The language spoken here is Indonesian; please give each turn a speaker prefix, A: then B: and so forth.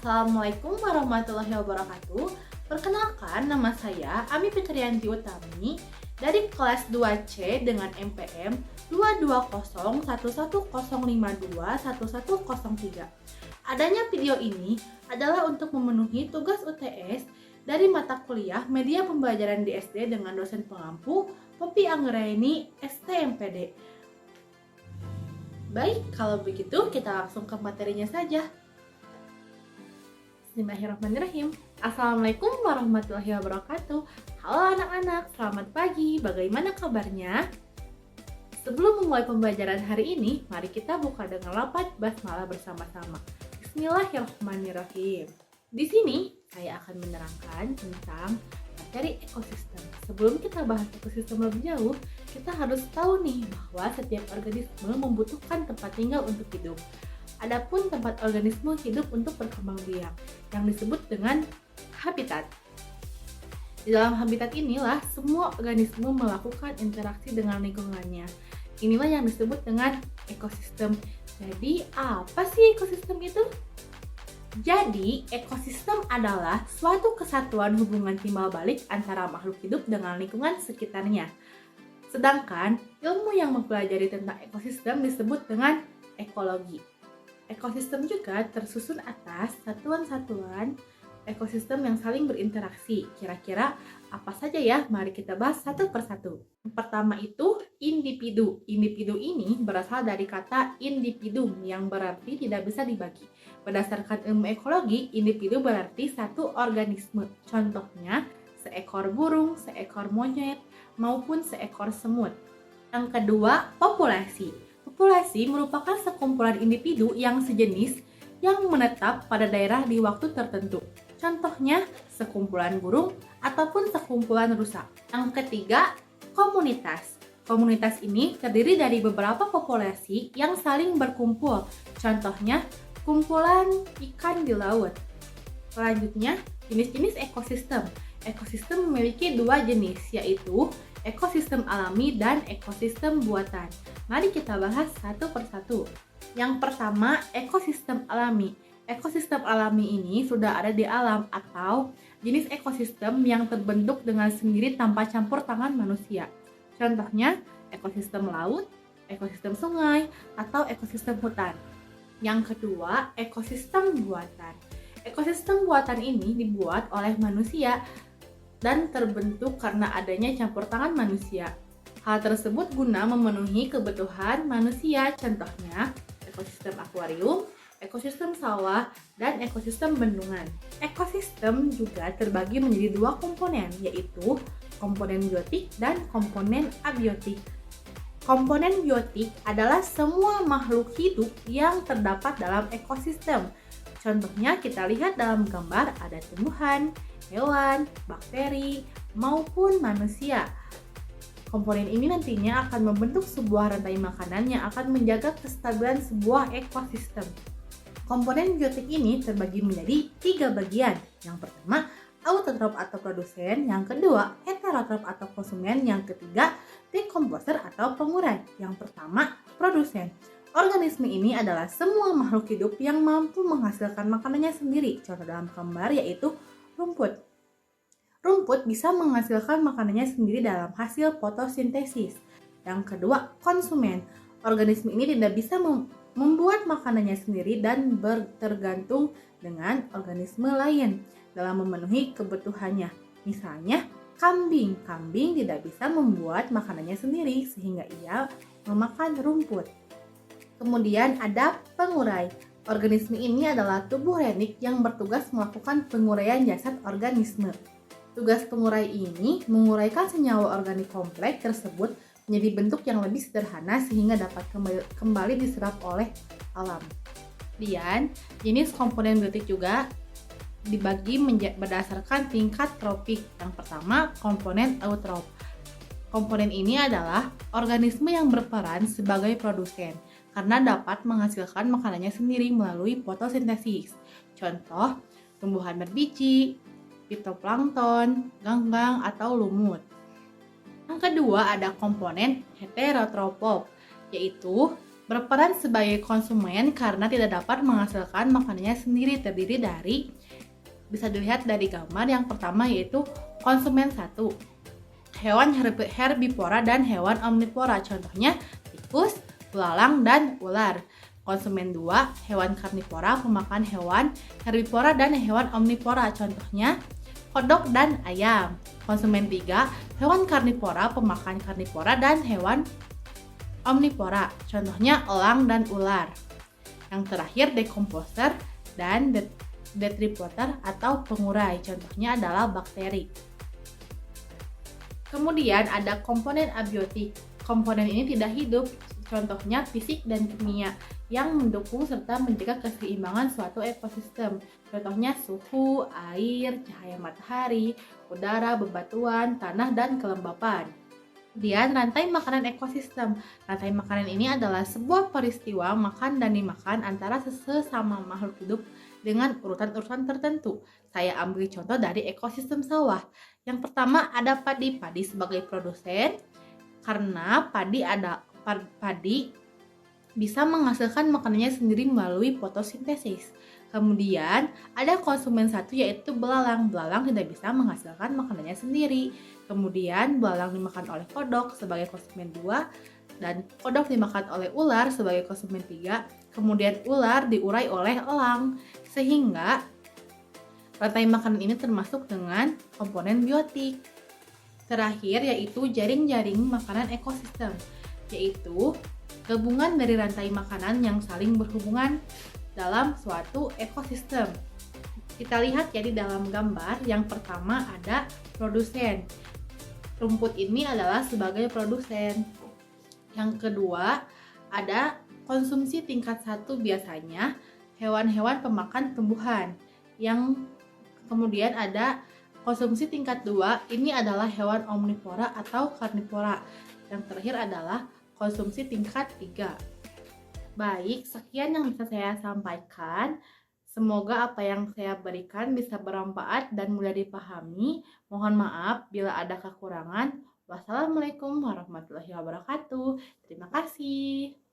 A: Assalamualaikum warahmatullahi wabarakatuh. Perkenalkan, nama saya Ami Fitriyanti Utami dari kelas 2C dengan MPM 2201105211003. Adanya video ini adalah untuk memenuhi tugas UTS dari mata kuliah Media Pembelajaran di SD dengan dosen pengampu Poppy Anggraini STMPD. Baik, kalau begitu kita langsung ke materinya saja. Bismillahirrahmanirrahim. Assalamualaikum warahmatullahi wabarakatuh. Halo anak-anak, selamat pagi. Bagaimana kabarnya? Sebelum memulai pembelajaran hari ini, mari kita buka dengan lafaz basmalah bersama-sama. Bismillahirrahmanirrahim. Di sini saya akan menerangkan tentang materi ekosistem. Sebelum kita bahas ekosistem lebih jauh, kita harus tahu nih bahwa setiap organisme membutuhkan tempat tinggal untuk hidup. Adapun tempat organisme hidup untuk berkembang biak yang disebut dengan habitat. Di dalam habitat inilah semua organisme melakukan interaksi dengan lingkungannya. Inilah yang disebut dengan ekosistem. Jadi, apa sih ekosistem itu? Jadi, ekosistem adalah suatu kesatuan hubungan timbal balik antara makhluk hidup dengan lingkungan sekitarnya. Sedangkan, ilmu yang mempelajari tentang ekosistem disebut dengan ekologi. Ekosistem juga tersusun atas satuan-satuan ekosistem yang saling berinteraksi. Kira-kira apa saja ya? Mari kita bahas satu persatu. Yang pertama itu individu. Individu ini berasal dari kata individuum yang berarti tidak bisa dibagi. Berdasarkan ilmu ekologi, individu berarti satu organisme. Contohnya, seekor burung, seekor monyet, maupun seekor semut. Yang kedua, populasi. Populasi merupakan sekumpulan individu yang sejenis yang menetap pada daerah di waktu tertentu. Contohnya, sekumpulan burung ataupun sekumpulan rusa. Yang ketiga, komunitas. Komunitas ini terdiri dari beberapa populasi yang saling berkumpul. Contohnya, kumpulan ikan di laut. Selanjutnya, jenis-jenis ekosistem. Ekosistem memiliki dua jenis, yaitu ekosistem alami dan ekosistem buatan. Mari kita bahas satu persatu. Yang pertama, ekosistem alami. Ekosistem alami ini sudah ada di alam atau jenis ekosistem yang terbentuk dengan sendiri tanpa campur tangan manusia. Contohnya, ekosistem laut, ekosistem sungai, atau ekosistem hutan. Yang kedua, ekosistem buatan. Ekosistem buatan ini dibuat oleh manusia dan terbentuk karena adanya campur tangan manusia. Hal tersebut guna memenuhi kebutuhan manusia, contohnya ekosistem akuarium, ekosistem sawah, dan ekosistem bendungan. Ekosistem juga terbagi menjadi dua komponen, yaitu komponen biotik dan komponen abiotik. Komponen biotik adalah semua makhluk hidup yang terdapat dalam ekosistem. Contohnya kita lihat dalam gambar ada tumbuhan, hewan, bakteri, maupun manusia. Komponen ini nantinya akan membentuk sebuah rantai makanan yang akan menjaga kestabilan sebuah ekosistem. Komponen biotik ini terbagi menjadi 3 bagian. Yang pertama, autotrof atau produsen, yang kedua, heterotrof atau konsumen, yang ketiga, dekomposer atau pengurai. Yang pertama, produsen. Organisme ini adalah semua makhluk hidup yang mampu menghasilkan makanannya sendiri. Contoh dalam gambar yaitu rumput. Rumput bisa menghasilkan makanannya sendiri dalam hasil fotosintesis. Yang kedua, konsumen. Organisme ini tidak bisa membuat makanannya sendiri dan bertergantung dengan organisme lain dalam memenuhi kebutuhannya. Misalnya, kambing. Kambing tidak bisa membuat makanannya sendiri sehingga ia memakan rumput. Kemudian ada pengurai. Organisme ini adalah tubuh renik yang bertugas melakukan penguraian jasad organisme. Tugas pengurai ini menguraikan senyawa organik kompleks tersebut menjadi bentuk yang lebih sederhana sehingga dapat kembali diserap oleh alam. Kemudian, jenis komponen biotik juga dibagi berdasarkan tingkat tropik. Yang pertama, komponen eutrof. Komponen ini adalah organisme yang berperan sebagai produsen karena dapat menghasilkan makanannya sendiri melalui fotosintesis. Contoh, tumbuhan berbiji, fitoplankton, ganggang, atau lumut. Yang kedua ada komponen heterotrof, yaitu berperan sebagai konsumen karena tidak dapat menghasilkan makanannya sendiri, terdiri dari, bisa dilihat dari gambar yang pertama yaitu konsumen 1, hewan herbivora dan hewan omnivora, contohnya tikus, belalang, dan ular. Konsumen 2, hewan karnivora pemakan hewan herbivora dan hewan omnivora, contohnya kodok dan ayam. Konsumen 3, hewan karnivora pemakan karnivora dan hewan omnivora, contohnya elang dan ular. Yang terakhir, decomposer dan detriporter atau pengurai, contohnya adalah bakteri. Kemudian ada komponen abiotik. Komponen ini tidak hidup, contohnya fisik dan kimia, yang mendukung serta menjaga keseimbangan suatu ekosistem. Contohnya suhu, air, cahaya matahari, udara, bebatuan, tanah, dan kelembapan. Kemudian rantai makanan ekosistem. Rantai makanan ini adalah sebuah peristiwa makan dan dimakan antara sesama makhluk hidup dengan urutan-urutan tertentu. Saya ambil contoh dari ekosistem sawah. Yang pertama ada padi. Padi sebagai produsen, karena padi bisa menghasilkan makanannya sendiri melalui fotosintesis. Kemudian ada konsumen 1 yaitu belalang. Belalang tidak bisa menghasilkan makanannya sendiri. Kemudian belalang dimakan oleh kodok sebagai konsumen 2 dan kodok dimakan oleh ular sebagai konsumen 3. Kemudian ular diurai oleh elang. Sehingga rantai makanan ini termasuk dengan komponen biotik. Terakhir yaitu jaring-jaring makanan ekosistem, yaitu gabungan dari rantai makanan yang saling berhubungan dalam suatu ekosistem. Kita lihat ya di dalam gambar, yang pertama ada produsen. Rumput ini adalah sebagai produsen. Yang kedua ada konsumsi tingkat 1, biasanya hewan-hewan pemakan tumbuhan. Yang kemudian ada konsumsi tingkat 2, ini adalah hewan omnivora atau karnivora. Yang terakhir adalah konsumsi tingkat 3. Baik, sekian yang bisa saya sampaikan. Semoga apa yang saya berikan bisa bermanfaat dan mudah dipahami. Mohon maaf bila ada kekurangan. Wassalamualaikum warahmatullahi wabarakatuh. Terima kasih.